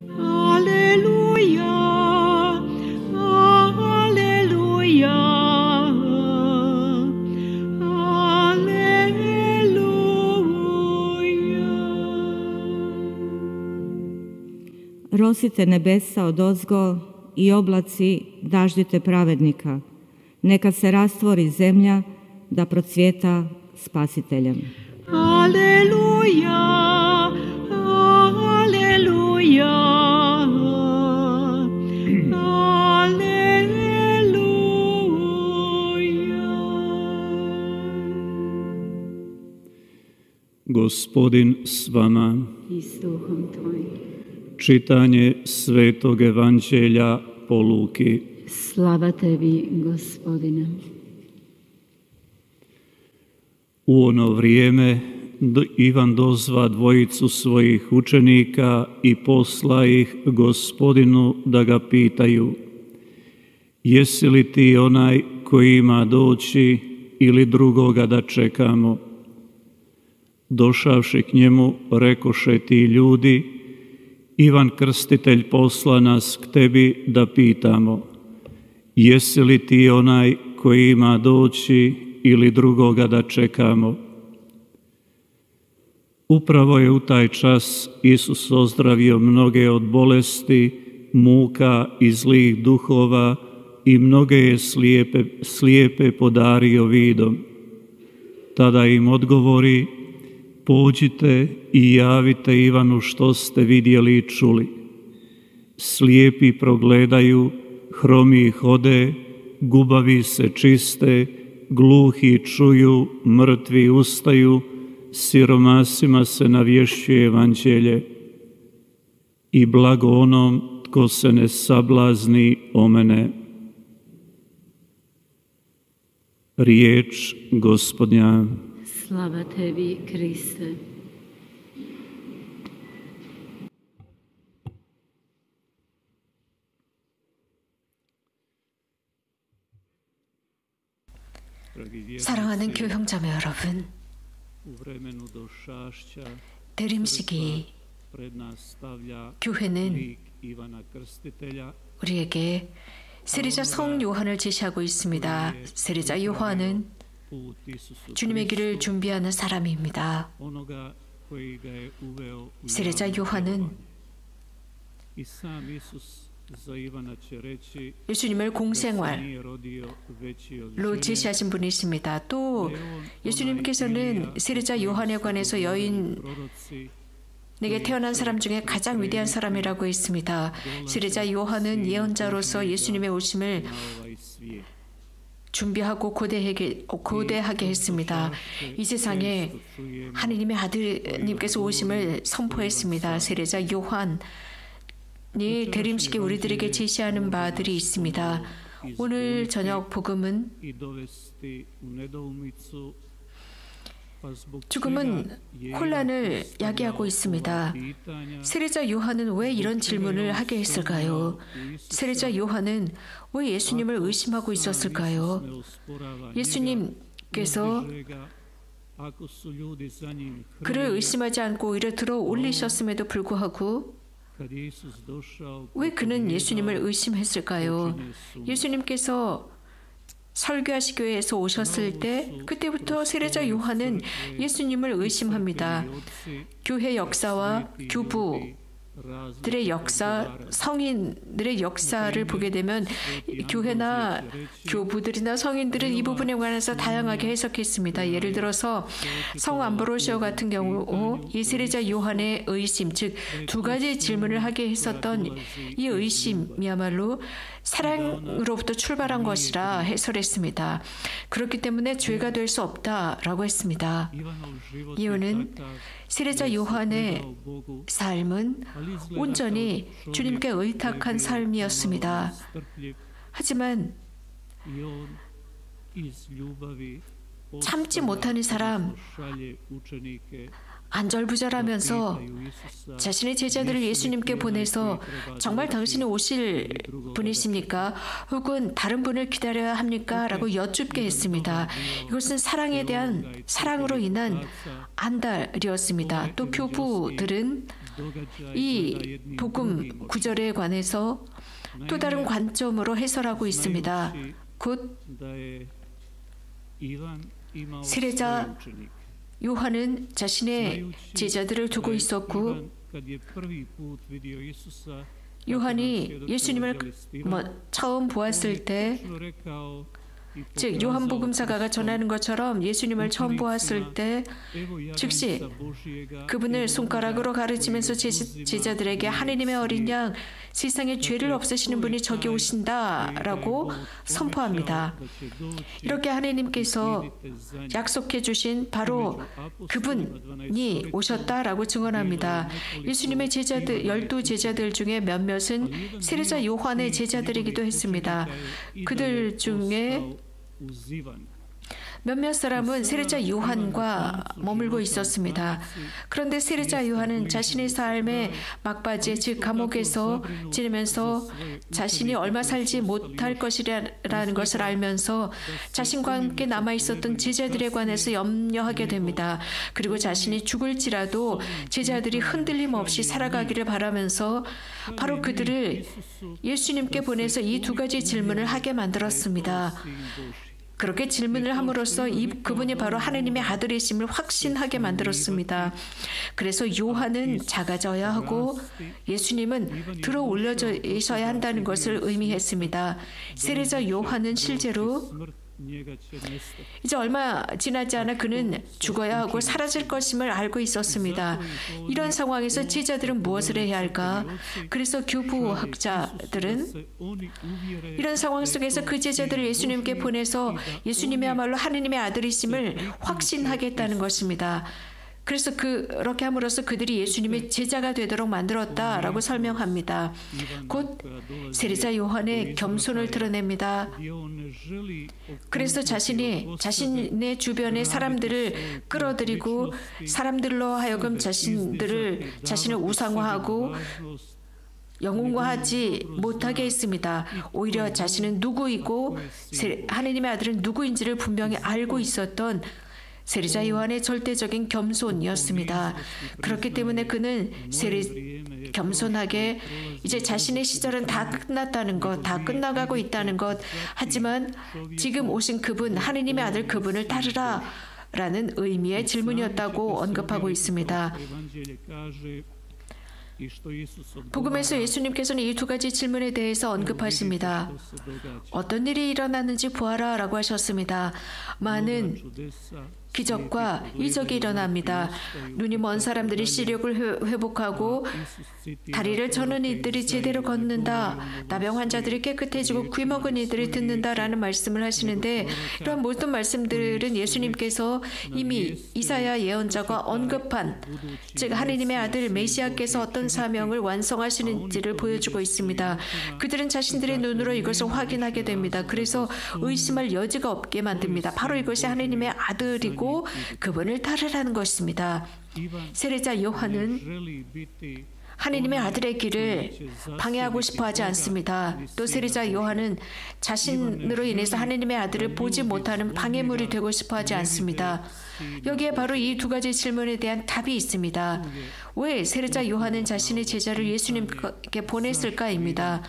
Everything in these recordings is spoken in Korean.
할렐루야, 할렐루야, 할렐루야. Rosite nebesa odozgo i oblaci daždite pravednika. Neka se rastvori zemlja da procvjeta spasiteljem. Aleluja, aleluja, aleluja. Gospodin s vama. I s duhom tvojim. Čitanje Svetog Evanđelja po Luki. Slava tebi, Gospodine. U ono vrijeme Ivan dozva dvojicu svojih učenika i posla ih Gospodinu da ga pitaju: jesi li ti onaj koji ima doći ili drugoga da čekamo? Došavši k njemu, rekoše ti ljudi: Ivan Krstitelj posla nas k tebi da pitamo: jesi li ti onaj koji ima doći ili drugoga da čekamo? Upravo je u taj čas Isus ozdravio mnoge od bolesti, muka i zlih duhova i mnoge je slijepe podario vidom. Tada im odgovori: pođite i javite Ivanu što ste vidjeli i čuli. Slijepi progledaju, hromi hode, gubavi se čiste, gluhi čuju, mrtvi ustaju, siromasima se navješćuje evanđelje. I blago onom tko se ne sablazni o mene. Riječ Gospodnja. Slava tebi, Kriste. 사랑하는 교형자매 여러분, 대림식이 교회는 우리에게 세례자 성 요한을 제시하고 있습니다. 세례자 요한은 주님의 길을 준비하는 사람입니다. 세례자 요한은 예수님을 공생활로 제시하신 분이십니다. 또 예수님께서는 세례자 요한에 관해서 여인에게 태어난 사람 중에 가장 위대한 사람이라고 했습니다. 세례자 요한은 예언자로서 예수님의 오심을 준비하고 고대하게 했습니다. 이 세상에 하느님의 아들님께서 오심을 선포했습니다. 세례자 요한이 대림식에 우리들에게 제시하는 바들이 있습니다. 오늘 저녁 복음은 죽음은 혼란을 야기하고 있습니다. 세례자 요한은 왜 이런 질문을 하게 했을까요? 세례자 요한은 왜 예수님을 의심하고 있었을까요? 예수님께서 그를 의심하지 않고 오히려 들어 올리셨음에도 불구하고 왜 그는 예수님을 의심했을까요? 예수님께서 설교하시기 위해서 오셨을 때 그때부터 세례자 요한은 예수님을 의심합니다. 교회 역사와 교부들의 역사, 성인들의 역사를 보게 되면 교회나 교부들이나 성인들은 이 부분에 관해서 다양하게 해석했습니다. 예를 들어서 성 암브로시오 같은 경우 이 세례자 요한의 의심, 즉 두 가지 질문을 하게 했었던 이 의심이야말로 사랑으로부터 출발한 것이라 해설했습니다. 그렇기 때문에 죄가 될 수 없다라고 했습니다. 이유는 세례자 요한의 삶은 온전히 주님께 의탁한 삶이었습니다. 하지만 참지 못하는 사람, 안절부절하면서 자신의 제자들을 예수님께 보내서 정말 당신이 오실 분이십니까? 혹은 다른 분을 기다려야 합니까? 라고 여쭙게 했습니다. 이것은 사랑으로 인한 안달이었습니다. 또 교부들은 이 복음 구절에 관해서 또 다른 관점으로 해설하고 있습니다. 곧 세례자 요한은 자신의 제자들을 두고 있었고 요한이 예수님을 처음 보았을 때, 즉 요한복음사가가 전하는 것처럼 예수님을 처음 보았을 때 즉시 그분을 손가락으로 가르치면서 제자들에게 하느님의 어린 양, 세상의 죄를 없애시는 분이 저기 오신다라고 선포합니다. 이렇게 하느님께서 약속해 주신 바로 그분이 오셨다라고 증언합니다. 예수님의 제자들, 12제자들 중에 몇몇은 세례자 요한의 제자들이기도 했습니다. 그들 중에 몇몇 사람은 세례자 요한과 머물고 있었습니다. 그런데 세례자 요한은 자신의 삶의 막바지에, 즉 감옥에서 지내면서 자신이 얼마 살지 못할 것이라는 것을 알면서 자신과 함께 남아있었던 제자들에 관해서 염려하게 됩니다. 그리고 자신이 죽을지라도 제자들이 흔들림 없이 살아가기를 바라면서 바로 그들을 예수님께 보내서 이 두 가지 질문을 하게 만들었습니다. 그렇게 질문을 함으로써 그분이 바로 하느님의 아들이심을 확신하게 만들었습니다. 그래서 요한은 작아져야 하고 예수님은 들어 올려져야 한다는 것을 의미했습니다. 세례자 요한은 실제로 이제 얼마 지나지 않아 그는 죽어야 하고 사라질 것임을 알고 있었습니다. 이런 상황에서 제자들은 무엇을 해야 할까? 그래서 교부학자들은 이런 상황 속에서 그 제자들을 예수님께 보내서 예수님이야말로 하느님의 아들이심을 확신하겠다는 것입니다. 그래서 그렇게 함으로써 그들이 예수님의 제자가 되도록 만들었다라고 설명합니다. 곧 세례자 요한의 겸손을 드러냅니다. 그래서 자신의 주변의 사람들을 끌어들이고 사람들로 하여금 자신을 우상화하고 영웅화하지 못하게 했습니다. 오히려 자신은 누구이고 하느님의 아들은 누구인지를 분명히 알고 있었던 세례자 요한의 절대적인 겸손이었습니다. 그렇기 때문에 그는 겸손하게 이제 자신의 시절은 다 끝났다는 것, 다 끝나가고 있다는 것, 하지만 지금 오신 그분, 하느님의 아들 그분을 따르라 라는 의미의 질문이었다고 언급하고 있습니다. 복음에서 예수님께서는 이 두 가지 질문에 대해서 언급하십니다. 어떤 일이 일어났는지 보아라 라고 하셨습니다. 많은 기적과 이적이 일어납니다. 눈이 먼 사람들이 시력을 회복하고 다리를 저는 이들이 제대로 걷는다. 나병 환자들이 깨끗해지고 귀 먹은 이들이 듣는다라는 말씀을 하시는데 이러한 모든 말씀들은 예수님께서 이미 이사야 예언자가 언급한 즉 하느님의 아들 메시아께서 어떤 사명을 완성하시는지를 보여주고 있습니다. 그들은 자신들의 눈으로 이것을 확인하게 됩니다. 그래서 의심할 여지가 없게 만듭니다. 바로 이것이 하느님의 아들이고 그분을 따르라는 것입니다. 세례자 요한은 하느님의 아들의 길을 방해하고 싶어 하지 않습니다. 또 세례자 요한은 자신으로 인해서 하느님의 아들을 보지 못하는 방해물이 되고 싶어 하지 않습니다. 여기에 바로 이 두 가지 질문에 대한 답이 있습니다. 왜 세례자 요한은 자신의 제자를 예수님께 보냈을까입니다.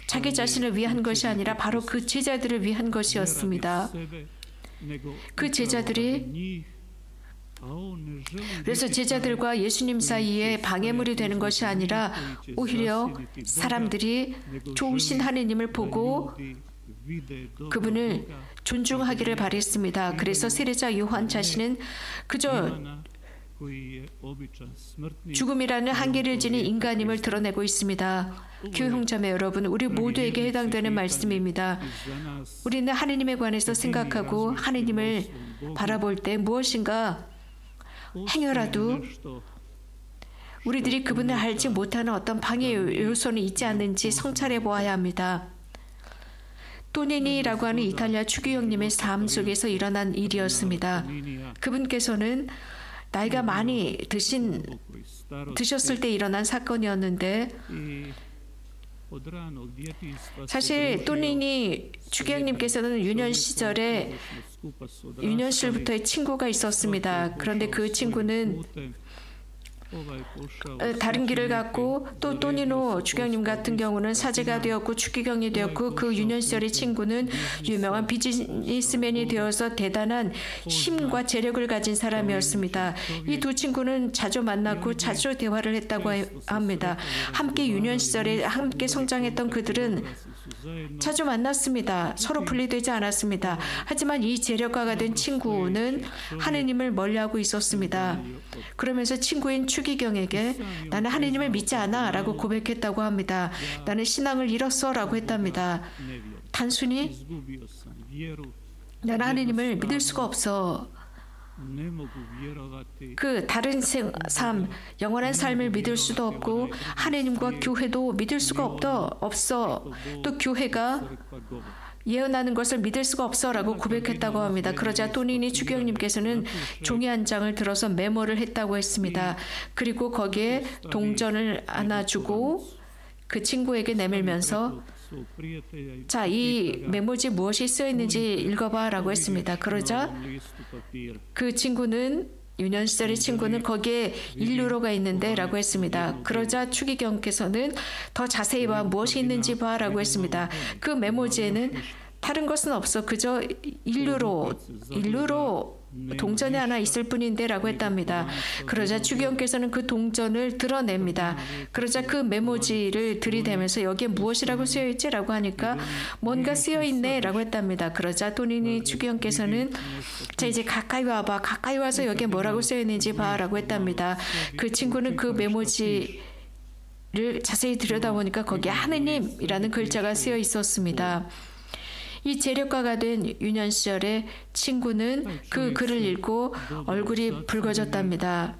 자기 자신을 위한 것이 아니라 바로 그 제자들을 위한 것이었습니다. 그 제자들이 그래서 제자들과 예수님 사이에 방해물이 되는 것이 아니라 오히려 사람들이 좋으신 하느님을 보고 그분을 존중하기를 바랬습니다. 그래서 세례자 요한 자신은 그저 죽음이라는 한계를 지닌 인간임을 드러내고 있습니다. 교형자매 여러분, 우리 모두에게 해당되는 말씀입니다. 우리는 하느님에 관해서 생각하고 하느님을 바라볼 때 무엇인가 행여라도 우리들이 그분을 알지 못하는 어떤 방해 요소는 있지 않는지 성찰해 보아야 합니다. 토니니라고 하는 이탈리아 추기경님의 삶 속에서 일어난 일이었습니다. 그분께서는 나이가 많이 드셨을 때 일어난 사건이었는데 사실 또니니 추기경님께서는 유년 시절에 유년실부터의 친구가 있었습니다. 그런데 그 친구는 다른 길을 갔고 또 또니노 추기경님 같은 경우는 사제가 되었고 추기경이 되었고 그 유년 시절의 친구는 유명한 비즈니스맨이 되어서 대단한 힘과 재력을 가진 사람이었습니다. 이 두 친구는 자주 만났고 자주 대화를 했다고 합니다. 함께 유년 시절에 함께 성장했던 그들은 자주 만났습니다. 서로 분리되지 않았습니다. 하지만 이 재력가가 된 친구는 하느님을 멀리하고 있었습니다. 그러면서 친구인 추기경에게 나는 하느님을 믿지 않아 라고 고백했다고 합니다. 나는 신앙을 잃었어 라고 했답니다. 단순히 나는 하느님을 믿을 수가 없어. 그 다른 삶, 영원한 삶을 믿을 수도 없고 하느님과 교회도 믿을 수가 없어. 또 교회가 예언하는 것을 믿을 수가 없어라고 고백했다고 합니다. 그러자 또니니 추기경님께서는 종이 한 장을 들어서 메모를 했다고 했습니다. 그리고 거기에 동전을 하나 주고 그 친구에게 내밀면서 자, 이 메모지에 무엇이 쓰여있는지 읽어봐 라고 했습니다. 그러자 그 친구는 유년 시절의 친구는 거기에 인류로가 있는데 라고 했습니다. 그러자 추기경께서는 더 자세히 봐 무엇이 있는지 봐 라고 했습니다. 그 메모지에는 다른 것은 없어. 그저 인류로 동전이 하나 있을 뿐인데 라고 했답니다. 그러자 추기경께서는 그 동전을 드러냅니다. 그러자 그 메모지를 들이대면서 여기에 무엇이라고 쓰여있지? 라고 하니까 뭔가 쓰여있네 라고 했답니다. 그러자 또니니 추기경께서는 자 이제 가까이 와봐. 가까이 와서 여기에 뭐라고 쓰여있는지 봐 라고 했답니다. 그 친구는 그 메모지를 자세히 들여다보니까 거기에 하느님이라는 글자가 쓰여 있었습니다. 이 재력가가 된 유년 시절에 친구는 그 글을 읽고 얼굴이 붉어졌답니다.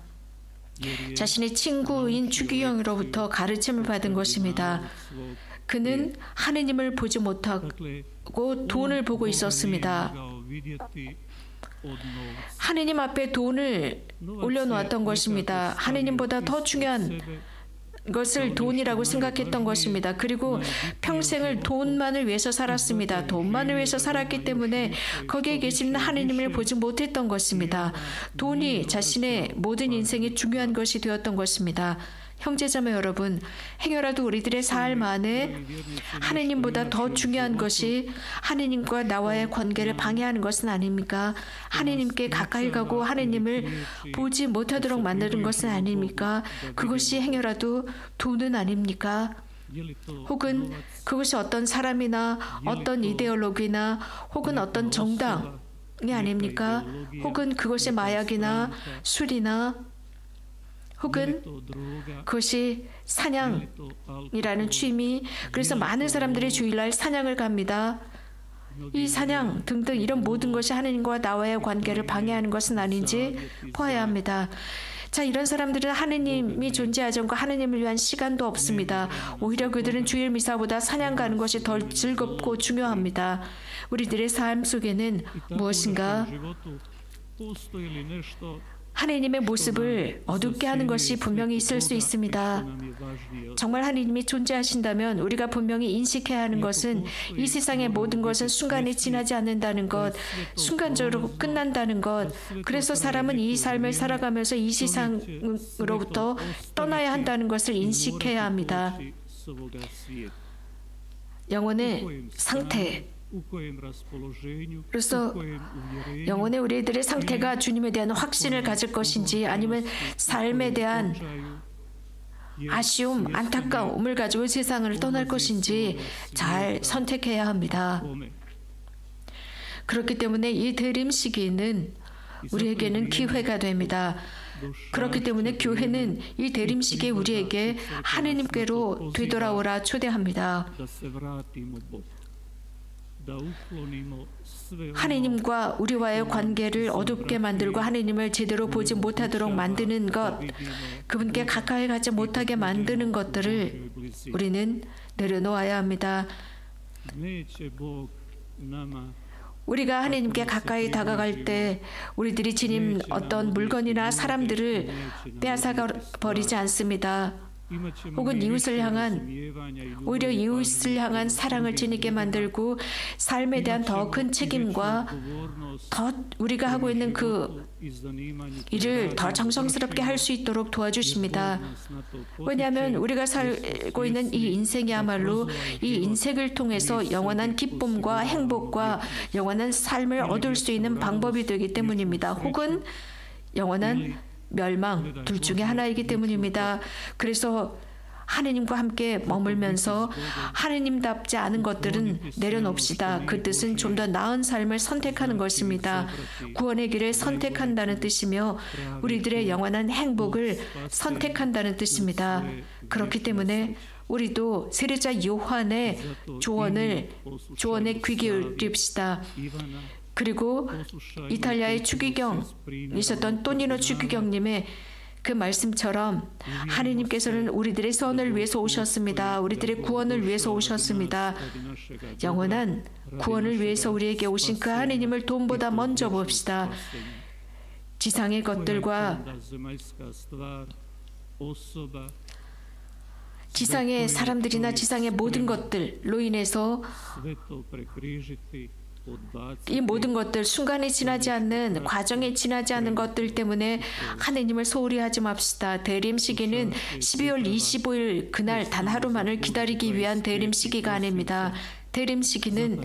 자신의 친구인 추기경으로부터 가르침을 받은 것입니다. 그는 하느님을 보지 못하고 돈을 보고 있었습니다. 하느님 앞에 돈을 올려놓았던 것입니다. 하느님보다 더 중요한 것을 돈이라고 생각했던 것입니다. 그리고 평생을 돈만을 위해서 살았습니다. 돈만을 위해서 살았기 때문에 거기에 계시는 하느님을 보지 못했던 것입니다. 돈이 자신의 모든 인생이 중요한 것이 되었던 것입니다. 형제자매 여러분, 행여라도 우리들의 삶 안에 하느님보다 더 중요한 것이 하느님과 나와의 관계를 방해하는 것은 아닙니까? 하느님께 가까이 가고 하느님을 보지 못하도록 만드는 것은 아닙니까? 그것이 행여라도 돈은 아닙니까? 혹은 그것이 어떤 사람이나 어떤 이데올로기나 혹은 어떤 정당이 아닙니까? 혹은 그것이 마약이나 술이나 혹은 그것이 사냥이라는 취미, 그래서 많은 사람들이 주일날 사냥을 갑니다. 이 사냥 등등 이런 모든 것이 하느님과 나와의 관계를 방해하는 것은 아닌지 보아야 합니다. 자, 이런 사람들은 하느님이 존재하지 않고 하느님을 위한 시간도 없습니다. 오히려 그들은 주일 미사보다 사냥 가는 것이 덜 즐겁고 중요합니다. 우리들의 삶 속에는 무엇인가 하느님의 모습을 어둡게 하는 것이 분명히 있을 수 있습니다. 정말 하느님이 존재하신다면 우리가 분명히 인식해야 하는 것은 이 세상의 모든 것은 순간에 지나지 않는다는 것, 순간적으로 끝난다는 것, 그래서 사람은 이 삶을 살아가면서 이 세상으로부터 떠나야 한다는 것을 인식해야 합니다. 영혼의 상태, 그래서 영혼의 우리들의 상태가 주님에 대한 확신을 가질 것인지 아니면 삶에 대한 아쉬움, 안타까움을 가지고 세상을 떠날 것인지 잘 선택해야 합니다. 그렇기 때문에 이 대림 시기는 우리에게는 기회가 됩니다. 그렇기 때문에 교회는 이 대림 시기에 우리에게 하느님께로 되돌아오라 초대합니다. 하느님과 우리와의 관계를 어둡게 만들고 하느님을 제대로 보지 못하도록 만드는 것, 그분께 가까이 가지 못하게 만드는 것들을 우리는 내려놓아야 합니다. 우리가 하나님께 가까이 다가갈 때 우리들이 지닌 어떤 물건이나 사람들을 빼앗아 버리지 않습니다. 혹은 오히려 이웃을 향한 사랑을 지니게 만들고 삶에 대한 더 큰 책임과 더 우리가 하고 있는 그 일을 더 정성스럽게 할 수 있도록 도와주십니다. 왜냐하면 우리가 살고 있는 이 인생이야말로 이 인생을 통해서 영원한 기쁨과 행복과 영원한 삶을 얻을 수 있는 방법이 되기 때문입니다. 혹은 영원한 멸망, 둘 중에 하나이기 때문입니다. 그래서 하느님과 함께 머물면서 하느님답지 않은 것들은 내려놓읍시다. 그 뜻은 좀 더 나은 삶을 선택하는 것입니다. 구원의 길을 선택한다는 뜻이며 우리들의 영원한 행복을 선택한다는 뜻입니다. 그렇기 때문에 우리도 세례자 요한의 조언에 귀 기울입시다. 그리고 이탈리아의 추기경이셨던 또니노 추기경님의 그 말씀처럼 하느님께서는 우리들의 선을 위해서 오셨습니다. 우리들의 구원을 위해서 오셨습니다. 영원한 구원을 위해서 우리에게 오신 그 하느님을 돈보다 먼저 봅시다. 지상의 것들과 지상의 사람들이나 지상의 모든 것들로 인해서 이 모든 것들, 순간에 지나지 않는, 과정에 지나지 않는 것들 때문에 하느님을 소홀히 하지 맙시다. 대림 시기는 12월 25일 그날 단 하루만을 기다리기 위한 대림 시기가 아닙니다. 대림 시기는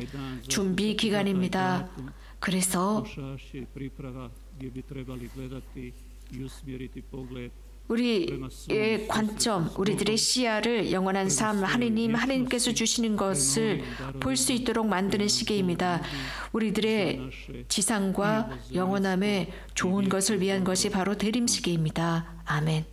준비 기간입니다. 그래서 우리의 관점, 우리들의 시야를 영원한 삶, 하느님께서 주시는 것을 볼 수 있도록 만드는 시기입니다. 우리들의 지상과 영원함에 좋은 것을 위한 것이 바로 대림 시기입니다. 아멘.